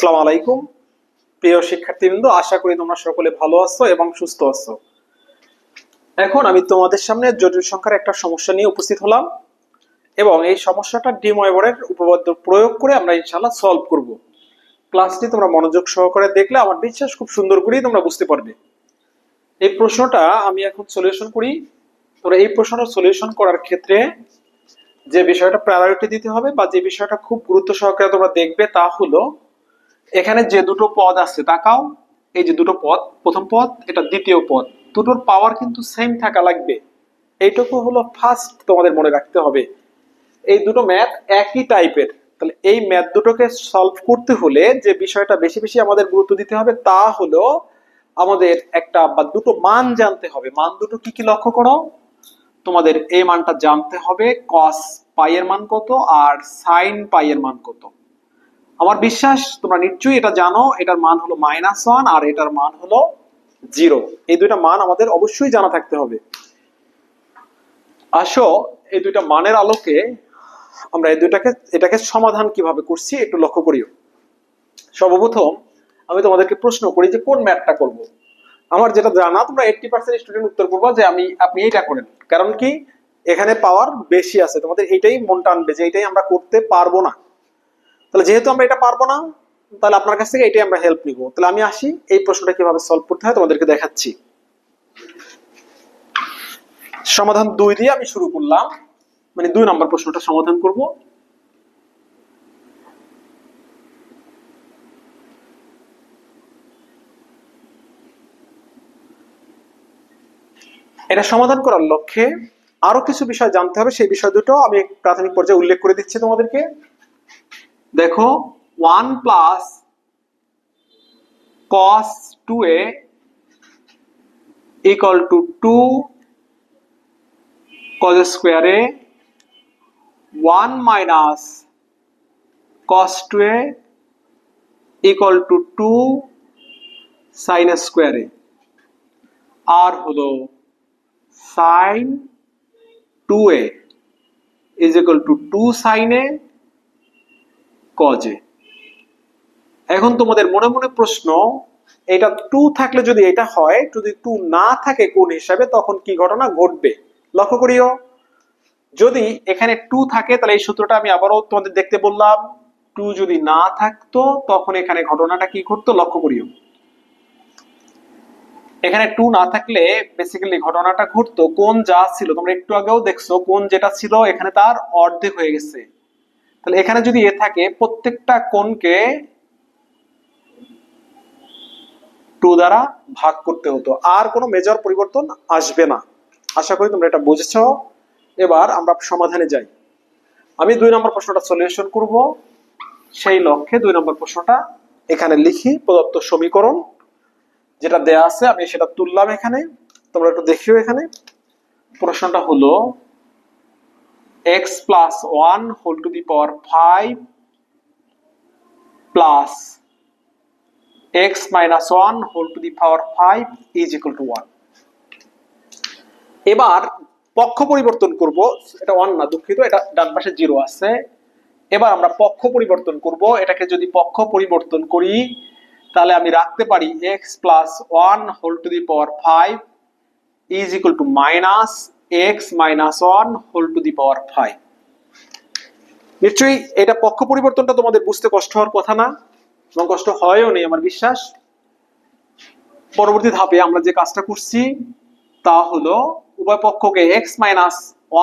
আসসালামু আলাইকুম প্রিয় শিক্ষার্থীবৃন্দ, আশা করি তোমরা সকলে ভালো আছো এবং সুস্থ আছো। এখন আমি তোমাদের সামনে জটিল সংখ্যার একটা সমস্যা নিয়ে উপস্থিত হলাম এবং এই সমস্যাটা ডি ময়বরের উপপাদ্য প্রয়োগ করে আমরা ইনশাআল্লাহ সলভ করব। ক্লাসটি তোমরা মনোযোগ সহকারে দেখলে আমার বিশ্বাস খুব সুন্দর করেই তোমরা বুঝতে পারবে। এই প্রশ্নটা আমি এখন সলিউশন করি। তোমরা এই প্রশ্নটা সলিউশন করার ক্ষেত্রে যে বিষয়টা প্রায়োরিটি দিতে হবে বা যে বিষয়টা খুব গুরুত্ব সহকারে তোমরা দেখবে তা হলো এখানে যে দুটো পদ আছে তাকাও, এই যে দুটো পদ, প্রথম পদ এটা দ্বিতীয় পদ, দুটোর পাওয়ার কিন্তু সেম থাকা লাগবে। এইটুকু হলো ফার্স্ট তোমাদের মনে রাখতে হবে। এই দুটো ম্যাথ একই টাইপের, তাহলে এই ম্যাথ দুটোকে সলভ করতে হলে যে বিষয়টা বেশি বেশি আমাদের গুরুত্ব দিতে হবে তা হলো আমাদের একটা বা দুটো মান জানতে হবে। মান দুটো কি কি লক্ষ্য করো, তোমাদের এই মানটা জানতে হবে কস পাই এর মান কত আর সাইন পাই এর মান কত। আমার বিশ্বাস তোমরা নিশ্চয়ই এটা জানো, এটার মান হলো -1 আর এটার মান হলো 0। এই দুইটা মান আমাদের অবশ্যই জানা থাকতে হবে। আসো এই দুইটা মানের আলোকে আমরা এটাকে সমাধান কিভাবে করছি একটু লক্ষ্য করিও। সর্বপ্রথম আমি তোমাদেরকে প্রশ্ন করি যে কোন ম্যাথটা করব। আমার যেটা জানা তোমরা 80% স্টুডেন্ট উত্তর করবা যে আপনি এইটা করেন, কারণ কি এখানে পাওয়ার বেশি আছে, তোমাদের এইটাই মন টানবে যে এইটাই আমরা করতে পারবো না। তাহলে যেহেতু আমরা এটা পারবো না, তাহলে আপনার কাছ থেকে এটাই আমরা হেল্প নিব। তাহলে আমি আসি এই প্রশ্নটা কিভাবে সলভ করতে হয় তোমাদেরকে দেখাচ্ছি। সমাধান 2 দিয়ে আমি শুরু করলাম, মানে 2 নম্বর প্রশ্নটা সমাধান করব। এটা সমাধান করার লক্ষ্যে আরো কিছু বিষয় জানতে হবে, সেই বিষয় দুটো আমি প্রাথমিক পর্যায়ে উল্লেখ করে দিচ্ছি তোমাদেরকে। দেখো 1 plus cos 2a equal to 2 cos square a 1 minus cos 2a equal to 2 sin square a আর হলো sin 2a is equal to 2 sin a cos a। এখন তোমাদের মনে মনে প্রশ্ন, এটা 2 থাকলে যদি এটা হয়, যদি 2 না থাকে কোন হিসাবে, তখন কি ঘটনা ঘটবে লক্ষ্য করিও। যদি এখানে 2 থাকে তাহলে এই সূত্রটা আমি আবারও তোমাদের দেখতে বললাম, 2 যদি না থাকতো তখন এখানে ঘটনাটা কি ঘটতো লক্ষ্য করিও। এখানে 2 না থাকলে বেসিক্যালি ঘটনাটা ঘটতো কোণ যা ছিল, তোমরা একটু আগেও দেখছো কোণ যেটা ছিল এখানে তার অর্ধেক হয়ে গেছে। তাহলে এখানে যদি এ থাকে প্রত্যেকটা কোণকে 2 দ্বারা ভাগ করতে হতো, আর কোনো মেজর পরিবর্তন আসবে না। আশা করি তোমরা এটা বুঝেছো। এবার আমরা সমাধানে যাই। আমি 2 নম্বর প্রশ্নটা সলিউশন করব, সেই লক্ষ্যে 2 নম্বর প্রশ্নটা এখানে লিখি। প্রদত্ত সমীকরণ যেটা দেয়া আছে আমি সেটা তুললাম এখানে, তোমরা একটু দেখিও। এখানে প্রশ্নটা হলো x plus 1 whole to the power 5 plus x minus 1 whole to the power 5 is equal to 1। এবার পক্ষ পরিবর্তন করব, এটা 1 না, দুঃখিত, এটা ডান পাশে 0 আছে। এবার আমরা পক্ষ পরিবর্তন করব, এটাকে যদি পক্ষ পরিবর্তন করি তাহলে আমি রাখতে পারি x plus 1 whole to the power 5 is equal to minus x minus 1 whole to the power 5। নিশ্চয়ই এটা পক্ষ পরিবর্তনটা তোমাদের বুঝতে কষ্ট হওয়ার কথা না, এবং কষ্ট হয়ও নেই আমার বিশ্বাস। পরবর্তী ধাপে আমরা যে কাজটা করছি তা হলো উভয় পক্ষকে x minus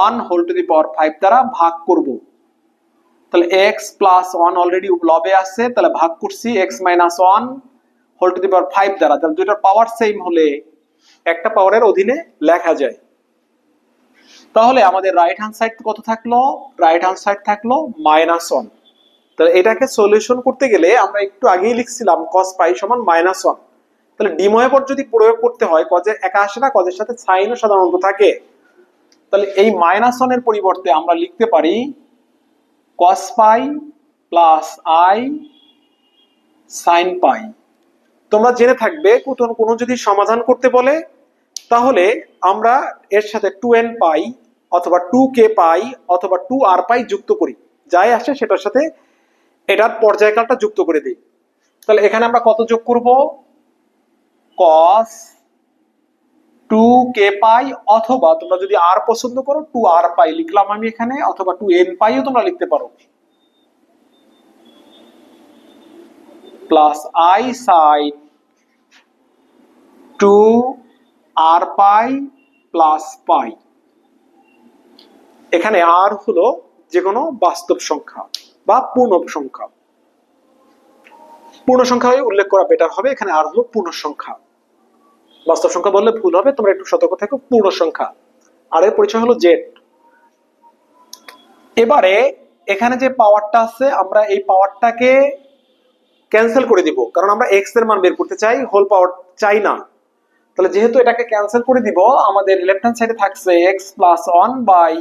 1 whole to the power 5 দ্বারা ভাগ করব। তাহলে x plus 1 অলরেডি লবে আছে, তাহলে ভাগ করছি x minus 1 whole to the power 5 দ্বারা। তাহলে দুইটার পাওয়ার সেম হলে একটা পাওয়ারের অধীনে লেখা যায়। তাহলে আমাদের রাইট হ্যান্ড সাইড কত থাকলো, রাইট হ্যান্ড সাইড থাকলো -1। তাহলে এটাকে সলিউশন করতে গেলে আমরা একটু আগেই লিখছিলাম cos পাই সমান -1। তাহলে ডিমোয়েবর যদি প্রয়োগ করতে হয়, কজের একা আসে না, কজের সাথে সাইনও সাধারণত থাকে। তাহলে এই -1 এর পরিবর্তে আমরা লিখতে পারি cos pi plus i sin পাই। তোমরা জেনে থাকবে কোনো যদি সমাধান করতে বলে তাহলে আমরা এর সাথে 2n পাই অথবা 2k পাই অথবা 2r পাই যুক্ত করি, যাই আসে সেটার সাথে এটার পর্যায়কালটা যুক্ত করে দিই। তাহলে এখানে আমরা কত যোগ করব, cos 2k পাই, অথবা তোমরা যদি আর পছন্দ করো 2r পাই লিখলাম আমি এখানে, অথবা 2n পাইও তোমরা লিখতে পারো, plus i sin 2r pi plus পাই। এখানে আর হলো যে কোনো বাস্তব সংখ্যা বা পূর্ণ সংখ্যা, পূর্ণ সংখ্যা উল্লেখ করা বেটার হবে, এখানে আর হলো পূর্ণ সংখ্যা, বাস্তব সংখ্যা বললে ভুল হবে, তোমরা একটু সতর্ক থেকো, পূর্ণ সংখ্যা, আর এর পরিচয় হলো জেড। এবারে এখানে যে পাওয়ারটা আছে আমরা এই পাওয়ারটাকে ক্যান্সেল করে দিব, কারণ আমরা এক্স এর মান বের করতে চাই, হোল পাওয়ার চাই না। তাহলে যেহেতু এটাকে ক্যান্সেল করে দিব, আমাদের লেফট হ্যান্ড সাইডে থাকছে x plus one by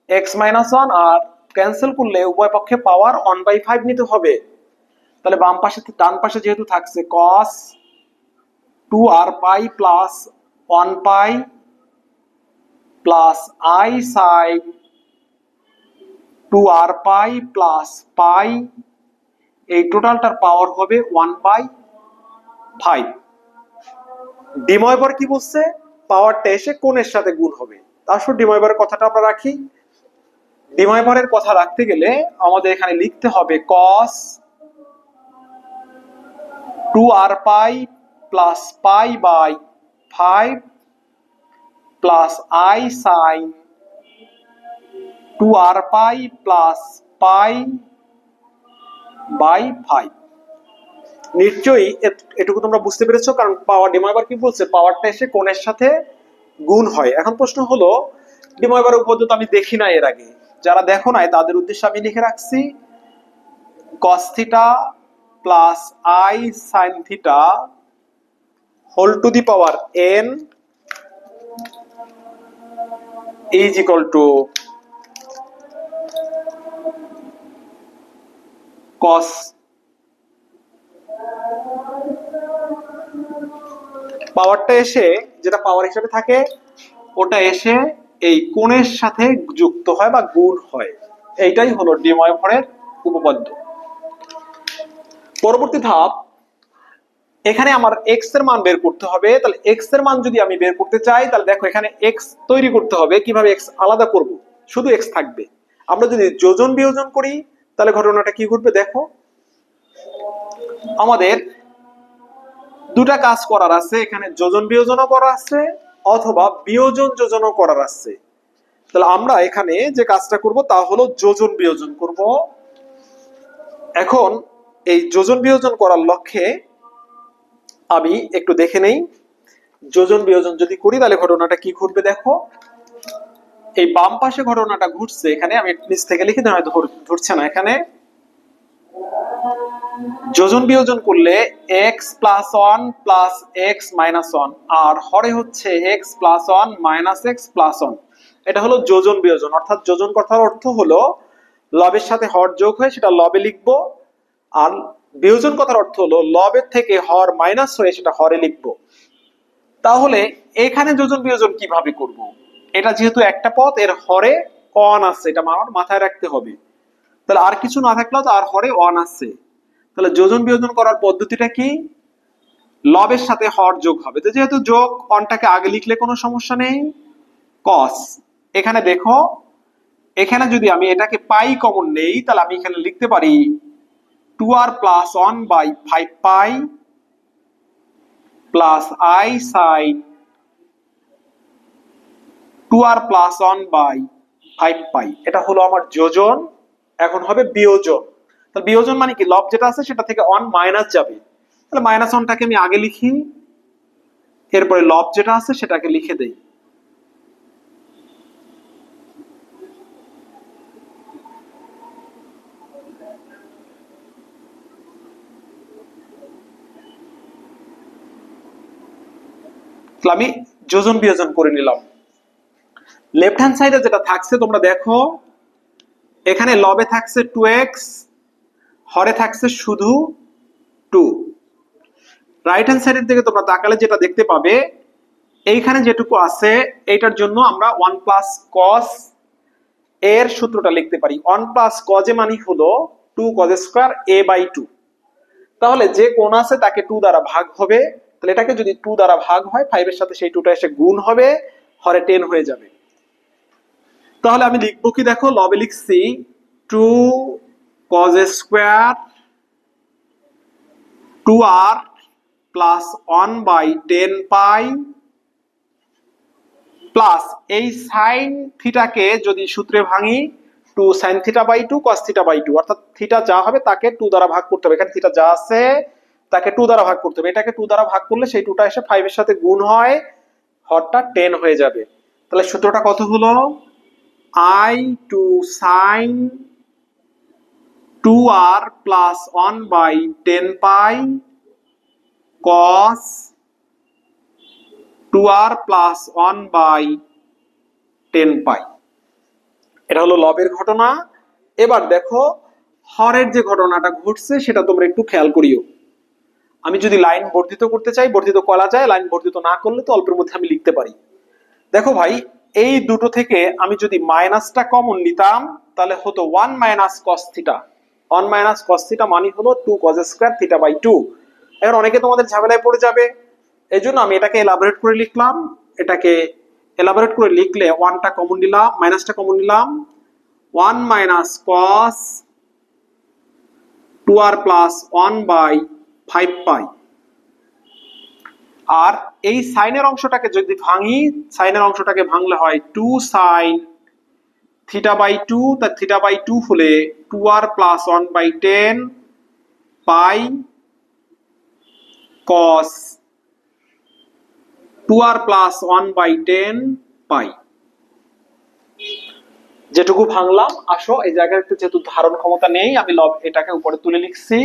x minus one, আর ক্যান্সেল করলে উভয় পক্ষে পাওয়ার 1/5 নিতে হবে। তাহলে বাম পাশে ডান পাশে যেহেতু থাকছে cos 2r pi plus 1 pi plus i sin 2r pi plus পাই, এই টোটালটার পাওয়ার হবে 1/5। ডিময়বার কি বলছে, পাওয়ারটা এসে কোণের সাথে গুণ হবে। তারপর ডিময়বারের কথাটা আমরা রাখি, ডিময়বারের কথা রাখতে গেলে আমাদের এখানে লিখতে হবে cos 2r pi plus pi by 5 plus i sin 2r pi plus pi by 5। নিশ্চয়ই এটুকু তোমরা বুঝতে পেরেছো, কারণ পাওয়ার ডিময়বার কি বলছে, পাওয়ারটা এসে কোণের সাথে গুণ হয়। এখন প্রশ্ন হলো, ডিময়বার উপপাদ্য তো আমি দেখি না এর আগে, যারা দেখো নাই তাদের উদ্দেশ্যে আমি লিখে রাখছি cos theta plus i sin theta whole to the power n is equal to cos পাওয়ারটা এসে যেটা পাওয়ার হিসেবে থাকে ওটা এসে এই কোণের সাথে যুক্ত হয় বা গুণ হয়, এইটাই হলো ডিময়ভারের উপপাদ্য। পরবর্তী ধাপ, এখানে আমার এক্স এর মান বের করতে হবে। তাহলে এক্স এর মান যদি আমি বের করতে চাই, তাহলে দেখো এখানে এক্স তৈরি করতে হবে। কিভাবে এক্স আলাদা করব, শুধু এক্স থাকবে। আমরা যদি যোজন বিয়োজন করি তাহলে ঘটনাটা কি ঘটবে দেখো, আমাদের দুটা কাজ করার আছে, এখানে যোজন বিয়োজনও করা আছে অথবা বিয়োজন যোজনও করার আছে। তাহলে আমরা এখানে যে কাজটা করব তা হলো যোজন বিয়োজন করব। এখন এই যোজন বিয়োজন করার লক্ষ্যে আমি একটু দেখে নেই, যোজন বিয়োজন যদি করি তাহলে ঘটনাটা কি ঘটবে দেখো, এই বাম পাশে ঘটনাটা ঘটছে, এখানে আমি নিচ থেকে লিখে দেওয়া ধরছে না, এখানে যোজন বিয়োজন করলে x plus 1 plus x minus 1 আর হরে হচ্ছে x plus 1 minus x plus 1, এটা হলো যোজন বিয়োজন। অর্থাৎ যোজন কথার অর্থ হলো লবের সাথে হর যোগ হয়ে সেটা লবে লিখবো, আর বিয়োজন কথার অর্থ হলো লবের থেকে হর মাইনাস হয়ে সেটা হরে লিখবো। তাহলে এখানে যোজন বিয়োজন কিভাবে করব, এটা যেহেতু একটা পদ এর হরে অন আছে, এটা আমার মাথায় রাখতে হবে। তাহলে আর কিছু না থাকলেও তো আর হরে অন আছে, তাহলে যোজন বিয়োজন করার পদ্ধতিটা কি, লবের সাথে হর যোগ হবে। তো যেহেতু যোগ, অনটাকে আগে লিখলে কোনো সমস্যা নেই, cos। এখানে দেখো, এখানে যদি আমি এটাকে পাই কমন নেই তাহলে আমি এখানে লিখতে পারি 2r plus 1 by 5 pi plus i sin 2r plus 1 by 5 pi. এটা হলো আমার যোজন। এখন হবে বিয়োজন। তাহলে বিয়োজন মানে কি, লব যেটা আছে সেটা থেকে 1 মাইনাস যাবে, তাহলে মাইনাস 1টাকে আমি আগে লিখি, এরপরে লব যেটা আছে সেটাকে লিখে দেই। আমি যোজন বিয়োজন করে নিলাম। লেফট হ্যান্ড সাইডে যেটা থাকছে তোমরা দেখো, এখানে লবে থাকছে 2x, হরে থাকছে শুধু 2। রাইট হ্যান্ড সাইডের দিকে তোমরা তাকালে যেটা দেখতে পাবে, এইখানে যেটুকু আছে এইটার জন্য আমরা 1 প্লাস cos এর সূত্রটা লিখতে পারি। 1 প্লাস cos এ মানে হলো 2 cos স্কয়ার a বাই 2। তাহলে যে কোণ আছে তাকে 2 দ্বারা ভাগ হবে, তাহলে এটাকে যদি 2 দ্বারা ভাগ হয় 5 এর সাথে সেই 2টা এসে গুণ হবে, হরে 10 হয়ে যাবে। তাহলে আমি লিখবো কি, দেখো লবে লিখছি 2 cos স্কয়ার 2r প্লাস 1/10 পাই প্লাস এই সাইন থিটাকে যদি সূত্রে ভাঙি 2 sin θ/2 cos θ/2, অর্থাৎ থিটা যা হবে তাকে 2 দ্বারা ভাগ করতে হবে। এখানে থিটা যা আছে তাকে 2 দ্বারা ভাগ করতে হবে, এটাকে 2 দ্বারা ভাগ করলে সেই 2টা এসে 5 এর সাথে গুণ হয়, হরটা 10 হয়ে যাবে। তাহলে সূত্রটা কত হলো, i2 sin 2r প্লাস 1/10 পাই cos 2r প্লাস 1/10 পাই। এটা হলো লবের ঘটনা। এবার দেখো হরের যে ঘটনাটা ঘটছে সেটা তোমরা একটু খেয়াল করিও। আমি যদি লাইন বর্ধিত করতে চাই বর্ধিত করা যায়, লাইন বর্ধিত না করলে তো অল্পের মধ্যে আমি লিখতে পারি। দেখো ভাই, এই দুটো থেকে আমি যদি মাইনাসটা কমন নিতাম তাহলে হতো 1 minus cos theta. 1 minus cos theta মানে হলো 2 cos স্কয়ার θ/2। এখন অনেকে তোমাদের ঝামেলায় পড়ে যাবে, এই জন্য আমি এটাকে এলাবোরেট করে লিখলাম। এটাকে এলাবোরেট করে লিখলে 1টা কমন নিলাম, মাইনাসটা কমন নিলাম, 1 মাইনাস cos 2r প্লাস 1/5 পাই। আর এই সাইনের অংশটাকে যদি ভাঙি, সাইনের অংশটাকে ভাঙলে হয় 2 sin θ/2, তা θ/2 হলে 2r প্লাস 1/10 পাই cos 2r প্লাস 1/10 পাই। যেটুকু ভাঙলাম, আসো এই জায়গায় একটু যেহেতু ধারণ ক্ষমতা নেই, আমি লব এটাকে উপরে তুলে লিখছি।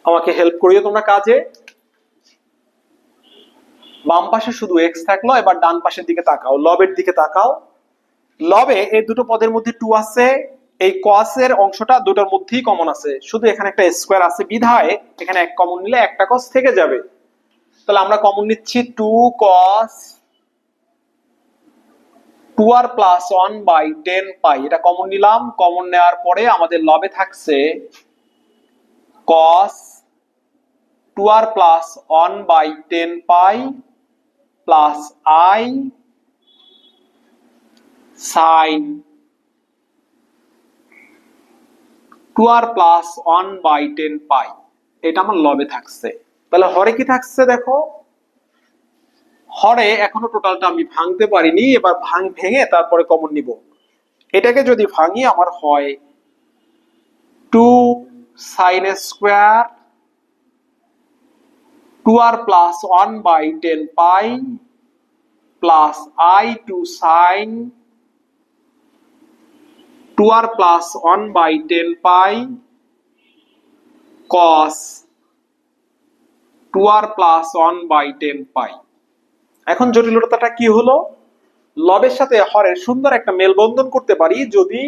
আমাকে হেল্প করিও তোমরা কাজে। বাম পাশে শুধু x থাকলো, এবার ডান পাশের দিকে তাকাও, লবের দিকে তাকাও। লবে এই দুটো পদের মধ্যে 2 আছে, এই cos এর অংশটা দুটোর মধ্যেই কমন আছে, শুধু এখানে একটা স্কয়ার আছে বিধায় এখানে এক কমন নিলে একটা cos থেকে যাবে। তাহলে আমরা কমন নিচ্ছি 2 cos 2r প্লাস 1/10 পাই, এটা কমন নিলাম। কমন নেওয়ার পরে আমাদের লবে থাকছে cos 2r plus 1/10 pi plus i sin 2r plus 1/10 পাই, এটা আমার লবে থাকছে। তাহলে হরে কি থাকছে দেখো, হরে এখনো টোটালটা আমি ভাঙতে পারিনি, এবার ভেঙে তারপরে কমন নিব। এটাকে যদি ভাঙি আমার হয় 2 sin স্কয়ার 2r প্লাস 1/10 পাই plus i2 sin 2r plus 1/10 পাই cos 2r প্লাস 1/10 পাই। এখন জটিলতাটা কি হলো, লবের সাথে হরের সুন্দর একটা মেলবন্ধন করতে পারি যদি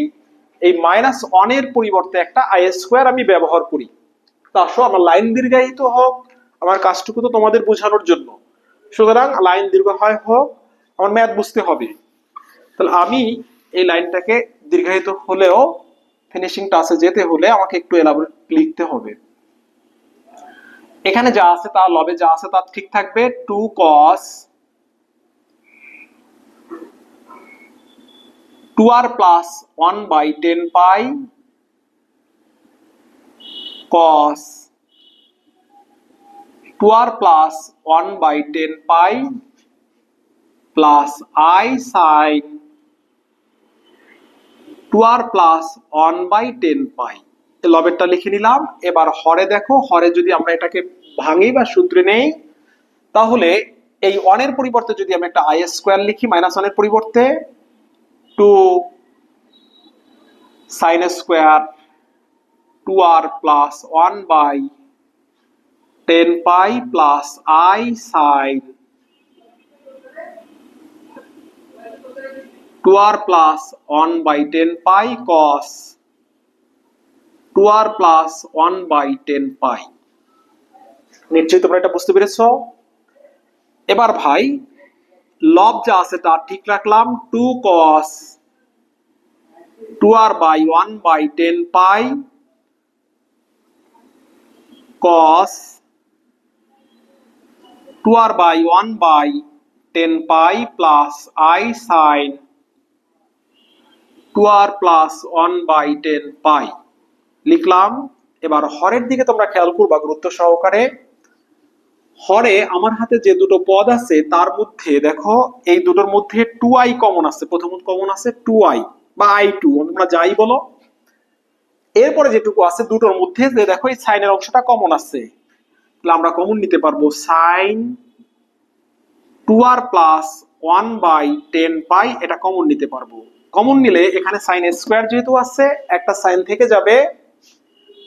এই -1 এর পরিবর্তে একটা i স্কয়ার আমি ব্যবহার করি। তা আসো আমার লাইন দীর্ঘায়িত হোক, আমার কাজটুকু তো তোমাদের বোঝানোর জন্য, সুতরাং লাইন দীর্ঘ হয় হোক, আমার ম্যাথ বুঝতে হবে। তাহলে আমি এই লাইনটাকে দীর্ঘায়িত হলেও ফিনিশিং টাচে যেতে হলে আমাকে একটু এলাবোরেট লিখতে হবে। এখানে যা আছে তা লবে যা আছে তা ঠিক থাকবে, 2 cos 2r plus 1/10 pi cos 2r plus 1/10 pi plus i sin 2r plus 1/10 পাই। লবেরটা লিখে নিলাম। এবার হরে দেখো, হরে যদি আমরা এটাকে ভাঙি বা সূত্রে নেই, তাহলে এই 1 এর পরিবর্তে যদি আমি একটা i স্কয়ার লিখি, -1 এর পরিবর্তে 2 sin square 2r plus 1/10 pi plus i sin 2r plus 1/10 pi cos 2r plus 1/10 পাই। নিশ্চয়ই তোমরা এটা বুঝতে পেরেছো। এবার ভাই লব যা আছে তা ঠিক রাখলাম, 2 cos 2r by 1 by 10 pi cos 2r by 1 by 10 pi plus I sin 2r plus 1 by 10 pi লিখলাম। এবার হরের দিকে তোমরা খেয়াল করবা গুরুত্ব সহকারে। হরে আমার হাতে যে দুটো পদ আছে তার মধ্যে দেখো এই দুটোর মধ্যে 2i কমন আছে, প্রথম কমন আছে 2i বা i2, তোমরা যাই বলো। এরপরে যেটুকু আছে দুটোর মধ্যে যে দেখো এই সাইনের অংশটা কমন আছে, তাহলে আমরা কমন নিতে পারবো সাইন 2r প্লাস 1 বাই 10 পাই, এটা কমন নিতে পারবো। কমন নিলে এখানে সাইন স্কোয়ার যেহেতু আছে একটা সাইন থেকে যাবে,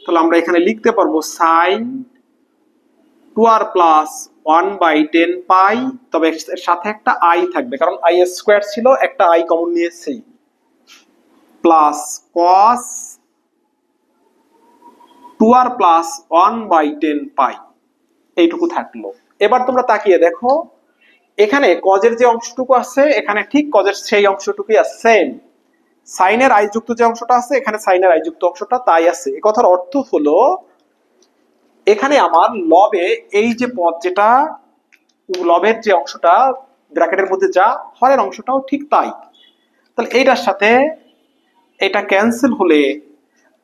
তাহলে আমরা এখানে লিখতে পারবো সাইন 2r প্লাস 1 বাই 10 পাই, তবে এর সাথে একটা i থাকবে কারণ i স্কোয়ার ছিল, একটা i কমন নিয়েছি, plus cos 2r plus 1 by 10 pi, এইটুকু থাকলো। এবার তোমরা তাকিয়ে দেখো এখানে কজের যে অংশটুকু আছে এখানে ঠিক কজের সেই অংশটুকুই আছে, সেম। সাইনের আই যুক্ত যে অংশটা আছে এখানে সাইনের আই যুক্ত অংশটা তাই আছে। এই কথার অর্থ হলো এখানে আমার লবে এই যে পদ যেটা লবের যে অংশটা ব্র্যাকেটের মধ্যে যা, হরের অংশটাও ঠিক তাই। তাহলে এইটার সাথে এটা ক্যান্সেল হলে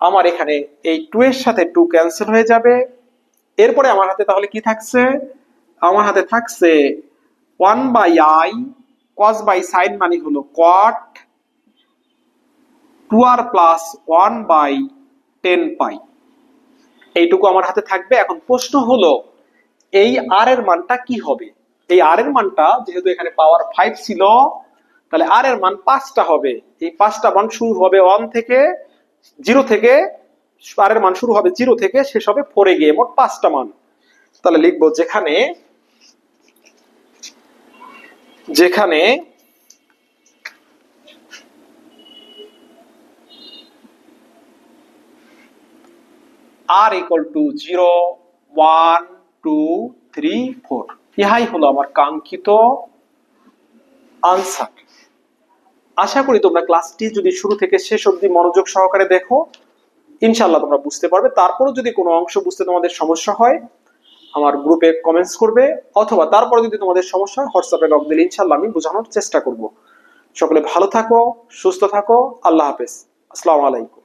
আমার এখানে এই 2 এর সাথে 2 ক্যান্সেল হয়ে যাবে। এরপরে আমার হাতে তাহলে কি থাকছে, আমার হাতে থাকছে 1 by i cos by sin মানে হলো cot 2r plus 1 by 10 pi, এইটুকু আমার হাতে থাকবে। এখন প্রশ্ন হলো এই আর এর মানটা কি হবে। এই আর এর মানটা যেহেতু এখানে পাওয়ার 5 ছিল, তাহলে আর এর মান 5টা হবে। এই 5টা মান শুরু হবে 1 থেকে, 0 থেকে, আর এর মান শুরু হবে 0 থেকে শেষ হবে 4 এ গিয়ে, মোট 5টা মান। তাহলে লিখবো যেখানে যেখানে r equal to 0 1 2 3 4, ইহাই হলো আমার কাঙ্ক্ষিত আনসার। আশা করি তোমরা ক্লাসটি যদি শুরু থেকে শেষ অবধি মনোযোগ সহকারে দেখো ইনশাআল্লাহ তোমরা বুঝতে পারবে। তারপরও যদি কোনো অংশ বুঝতে তোমাদের সমস্যা হয় আমার গ্রুপে কমেন্টস করবে, অথবা তারপরে যদি তোমাদের সমস্যা হয় হোয়াটসঅ্যাপে নক দিলে ইনশাআল্লাহ আমি বোঝানোর চেষ্টা করব। সকলে ভালো থাকো, সুস্থ থাকো, আল্লাহ হাফেজ, আসসালামু আলাইকুম।